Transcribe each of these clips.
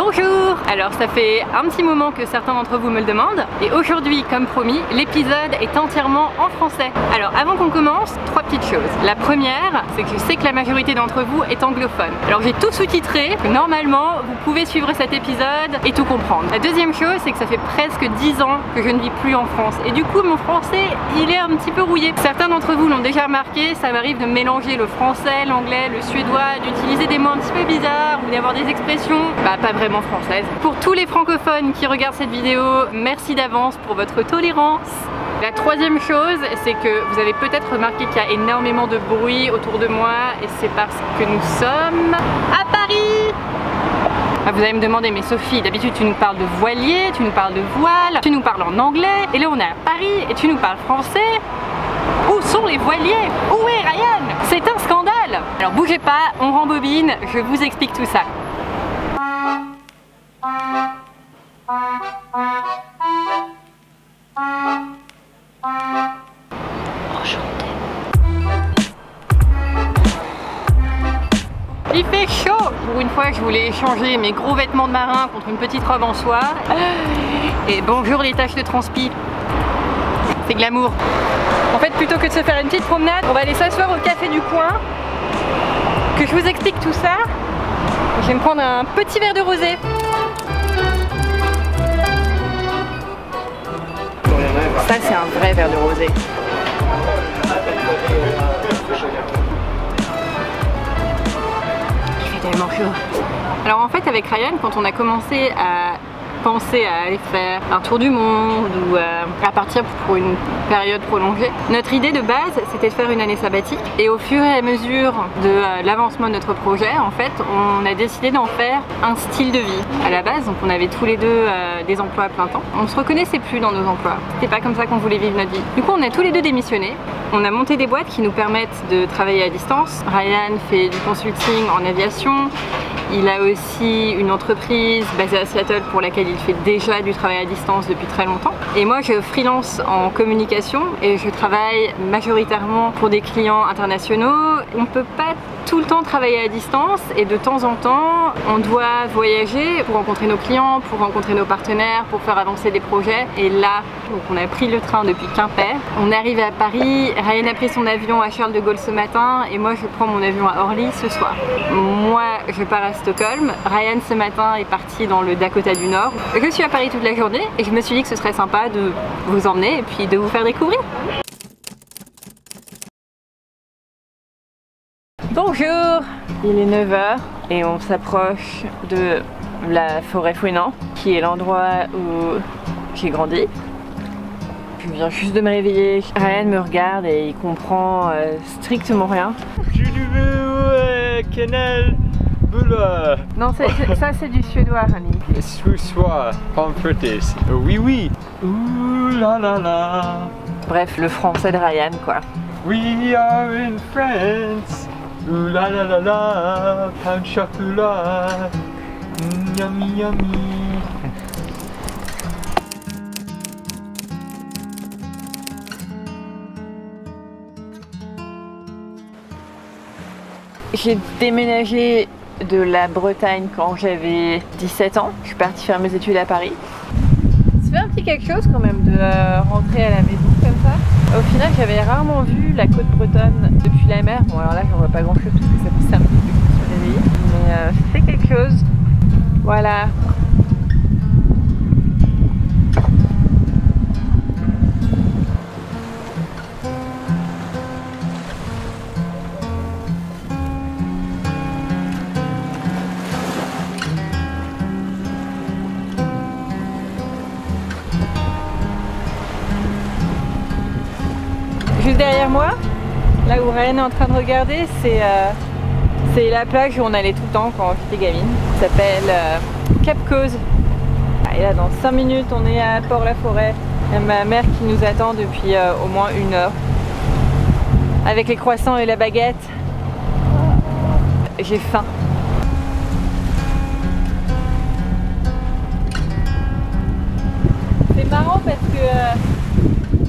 Bonjour! Alors ça fait un petit moment que certains d'entre vous me le demandent et aujourd'hui, comme promis, l'épisode est entièrement en français. Alors avant qu'on commence, trois petites choses. La première, c'est que je sais que la majorité d'entre vous est anglophone. Alors j'ai tout sous-titré, normalement vous pouvez suivre cet épisode et tout comprendre. La deuxième chose, c'est que ça fait presque 10 ans que je ne vis plus en France et du coup mon français il est un petit peu rouillé. Certains d'entre vous l'ont déjà remarqué, ça m'arrive de mélanger le français, l'anglais, le suédois, d'utiliser des mots un petit peu bizarres ou d'avoir des expressions pas vraiment françaises. Pour tous les francophones qui regardent cette vidéo, merci d'avance pour votre tolérance. La troisième chose, c'est que vous avez peut-être remarqué qu'il y a énormément de bruit autour de moi et c'est parce que nous sommes à Paris. Vous allez me demander, mais Sophie, d'habitude tu nous parles de voilier, tu nous parles de voile, tu nous parles en anglais et là on est à Paris et tu nous parles français. Où sont les voiliers? Où est Ryan? C'est un scandale! Alors bougez pas, on rembobine, je vous explique tout ça. Il fait chaud! Pour une fois, je voulais échanger mes gros vêtements de marin contre une petite robe en soie. Et bonjour les taches de transpi. C'est glamour. En fait, plutôt que de se faire une petite promenade, on va aller s'asseoir au café du coin. Que je vous explique tout ça. Je vais me prendre un petit verre de rosé. Ça, c'est un vrai verre de rosé. Il fait tellement chaud. Alors en fait, avec Ryan, quand on a commencé à penser à aller faire un tour du monde ou à partir pour une période prolongée, notre idée de base c'était de faire une année sabbatique et au fur et à mesure de l'avancement de notre projet, en fait on a décidé d'en faire un style de vie. À la base, donc on avait tous les deux des emplois à plein temps, on se reconnaissait plus dans nos emplois, c'était pas comme ça qu'on voulait vivre notre vie. Du coup on a tous les deux démissionné, on a monté des boîtes qui nous permettent de travailler à distance. Ryan fait du consulting en aviation. Il a aussi une entreprise basée à Seattle pour laquelle il fait déjà du travail à distance depuis très longtemps. Et moi je freelance en communication et je travaille majoritairement pour des clients internationaux. On ne peut pas tout le temps travailler à distance et de temps en temps on doit voyager pour rencontrer nos clients, pour rencontrer nos partenaires, pour faire avancer des projets. Et là, donc on a pris le train depuis Quimper. On est arrivé à Paris, Ryan a pris son avion à Charles de Gaulle ce matin et moi je prends mon avion à Orly ce soir. Moi je pars à Stockholm, Ryan ce matin est parti dans le Dakota du Nord. Je suis à Paris toute la journée et je me suis dit que ce serait sympa de vous emmener et puis de vous faire découvrir. Bonjour! Il est 9 h et on s'approche de la forêt Fouesnant qui est l'endroit où j'ai grandi. Je viens juste de me réveiller, Ryan me regarde et il comprend strictement rien. Canal Bulla. Non, ça c'est du suédois, Rani. Suédois, pommes frites. Oui, oui. Ouh la la la. Bref, le français de Ryan, quoi. We are in France. Ouh la la la la. Pain de chocolat. Yummy yummy. J'ai déménagé de la Bretagne quand j'avais 17 ans. Je suis partie faire mes études à Paris. Ça fait un petit quelque chose quand même de rentrer à la maison comme ça. Au final, j'avais rarement vu la côte bretonne depuis la mer. Bon alors là, j'en vois pas grand chose parce que ça fait 5 minutes que je me suis réveillée. Mais c'est quelque chose. Voilà. Juste derrière moi, là où Ryan est en train de regarder, c'est la plage où on allait tout le temps quand j'étais gamine. Ça s'appelle Cap Cause. Et là, dans 5 minutes, on est à Port-la-Forêt. Il y a ma mère qui nous attend depuis au moins 1 heure. Avec les croissants et la baguette. J'ai faim. C'est marrant parce que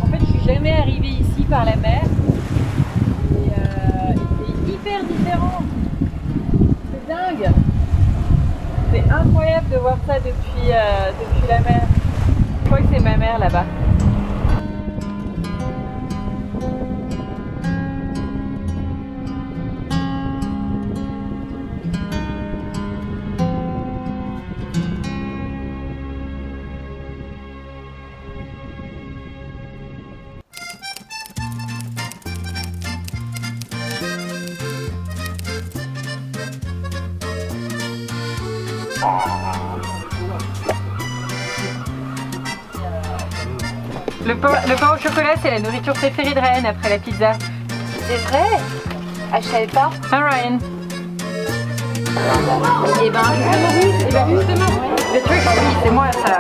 en fait, je suis jamais arrivée ici par la mer. Et, c'est hyper différent. C'est dingue. Là, C'est incroyable de voir ça depuis la mer. Je crois que c'est ma mère là-bas. Le pain au chocolat, c'est la nourriture préférée de Ryan après la pizza. C'est vrai? Ah, je savais pas. Hein, Ryan? Et ben justement, le truc, oui, c'est moi ça.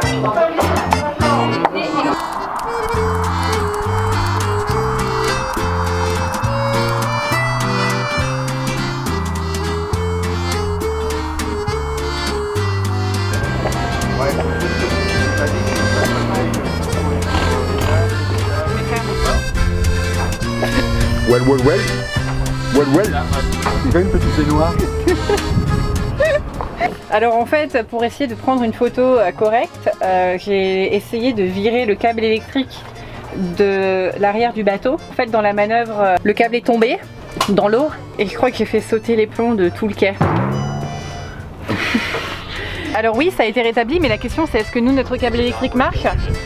Well. Il y a une petite baignoire. Alors en fait, pour essayer de prendre une photo correcte, j'ai essayé de virer le câble électrique de l'arrière du bateau. En fait, dans la manœuvre, le câble est tombé dans l'eau et je crois que j'ai fait sauter les plombs de tout le quai. Alors oui, ça a été rétabli, mais la question c'est est-ce que nous, notre câble électrique marche?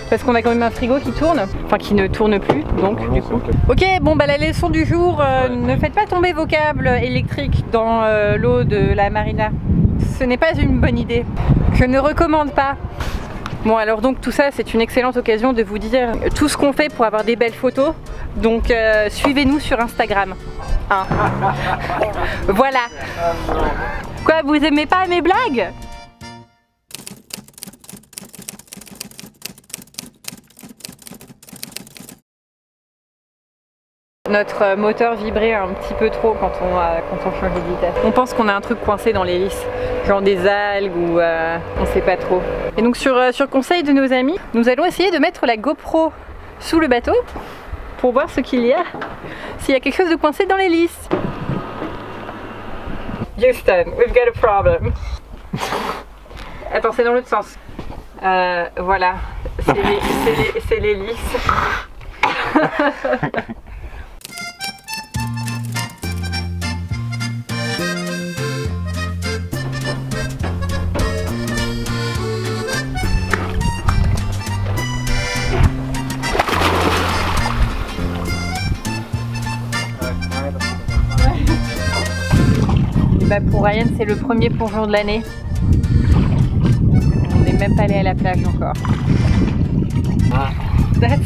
Parce qu'on a quand même un frigo qui tourne, enfin qui ne tourne plus, donc du coup. Ok, bon bah la leçon du jour, ne faites pas tomber vos câbles électriques dans l'eau de la marina. Ce n'est pas une bonne idée. Je ne recommande pas. Bon alors donc tout ça c'est une excellente occasion de vous dire tout ce qu'on fait pour avoir des belles photos. Donc suivez-nous sur Instagram. Hein. Voilà. Quoi, vous aimez pas mes blagues? Notre moteur vibrait un petit peu trop quand on change de vitesse. On pense qu'on a un truc coincé dans l'hélice, genre des algues ou on sait pas trop. Et donc sur conseil de nos amis, nous allons essayer de mettre la GoPro sous le bateau pour voir ce qu'il y a, s'il y a quelque chose de coincé dans l'hélice. Houston, we've got a problem. Attends, c'est dans l'autre sens. Voilà, c'est l'hélice. Bah pour Ryan, c'est le premier plongeon de l'année. On n'est même pas allé à la plage encore. That's...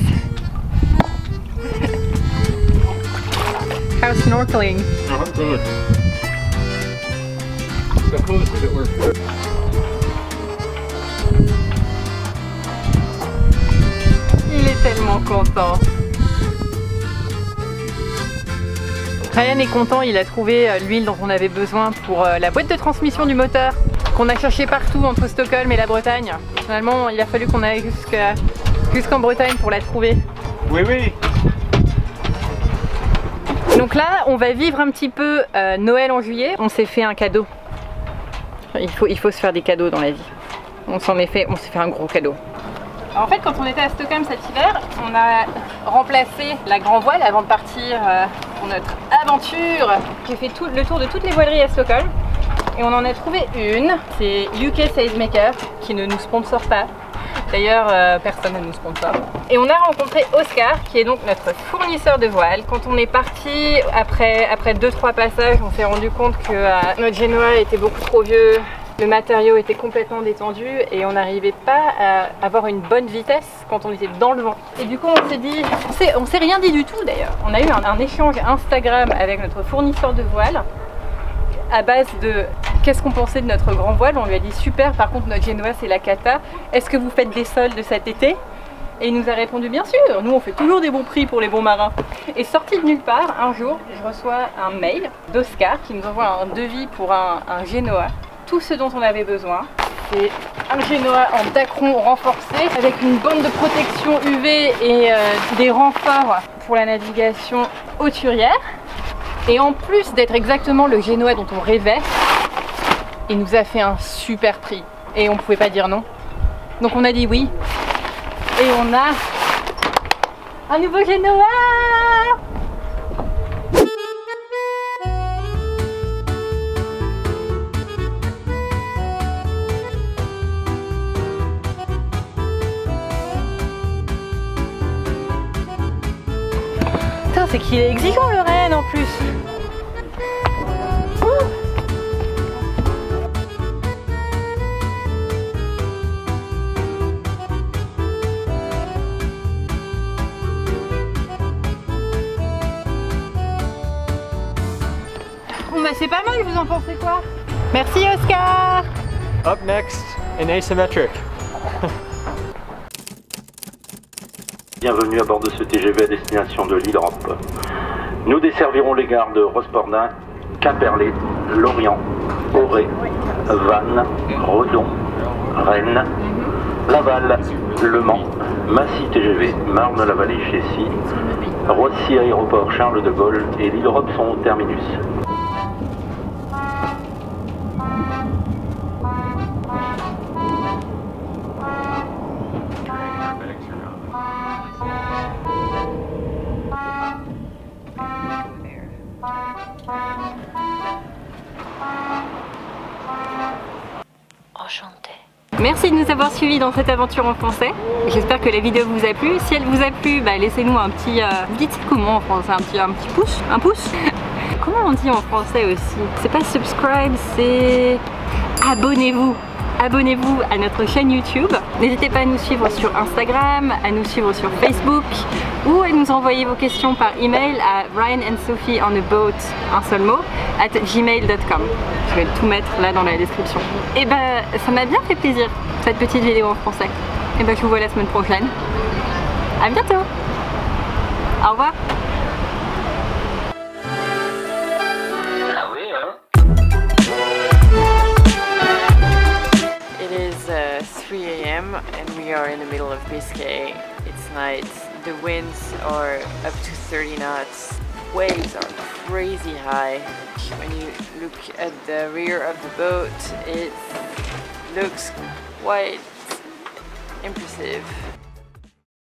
How's snorkeling? Oh, good. Supposedly it works good. Il est tellement content. Ryan est content, il a trouvé l'huile dont on avait besoin pour la boîte de transmission du moteur qu'on a cherché partout entre Stockholm et la Bretagne. Finalement, il a fallu qu'on aille jusqu'en Bretagne pour la trouver. Oui, oui. Donc là, on va vivre un petit peu Noël en juillet. On s'est fait un cadeau. Il faut se faire des cadeaux dans la vie. On s'est fait un gros cadeau. En fait, quand on était à Stockholm cet hiver, on a remplacé la grand voile avant de partir pour notre aventure. J'ai fait le tour de toutes les voileries à Stockholm et on en a trouvé une. C'est UK Sailmaker qui ne nous sponsore pas. D'ailleurs, personne ne nous sponsore. Et on a rencontré Oscar qui est donc notre fournisseur de voiles. Quand on est parti, après 2-3 passages, on s'est rendu compte que notre Genoa était beaucoup trop vieux. Le matériau était complètement détendu et on n'arrivait pas à avoir une bonne vitesse quand on était dans le vent. Et du coup on s'est dit, on s'est rien dit du tout d'ailleurs. On a eu un échange Instagram avec notre fournisseur de voiles à base de qu'est-ce qu'on pensait de notre grand voile. On lui a dit super, par contre notre Genoa c'est la cata. Est-ce que vous faites des soldes cet été? Et il nous a répondu bien sûr, nous on fait toujours des bons prix pour les bons marins. Et sorti de nulle part, un jour je reçois un mail d'Oscar qui nous envoie un devis pour un Genoa. Tout ce dont on avait besoin, c'est un Genoa en dacron renforcé avec une bande de protection UV et des renforts pour la navigation hauturière. Et en plus d'être exactement le Genoa dont on rêvait, il nous a fait un super prix et on pouvait pas dire non. Donc on a dit oui et on a un nouveau Genoa. Putain, c'est qu'il est exigeant le Rennes en plus. Bon bah c'est pas mal, vous en pensez quoi? Merci Oscar. Up next, an asymmetric. Bienvenue à bord de ce TGV à destination de l'Île-Europe. Nous desservirons les gares de Rospordin, Quimperlé, Lorient, Auray, Vannes, Redon, Rennes, Laval, Le Mans, Massy TGV, Marne-la-Vallée, Chécy, Roissy Aéroport Charles de Gaulle et l'Île-Europe sont au terminus. Merci de nous avoir suivis dans cette aventure en français. J'espère que la vidéo vous a plu. Si elle vous a plu, bah, laissez-nous un petit... Vous dites comment en français? Un petit pouce? Un pouce? Comment on dit en français aussi? C'est pas subscribe, c'est... Abonnez-vous! Abonnez-vous à notre chaîne YouTube. N'hésitez pas à nous suivre sur Instagram, à nous suivre sur Facebook ou à nous envoyer vos questions par email à ryanandsophieonaboat, un seul mot, @gmail.com. Je vais tout mettre là dans la description. Et bah ça m'a bien fait plaisir cette petite vidéo en français. Et bah je vous vois la semaine prochaine. À bientôt. Au revoir. It is 3 a.m. and we are in the middle of Biscay. It's night. The winds are up to 30 knots. Waves are crazy high. When you look at the rear of the boat, it looks quite impressive.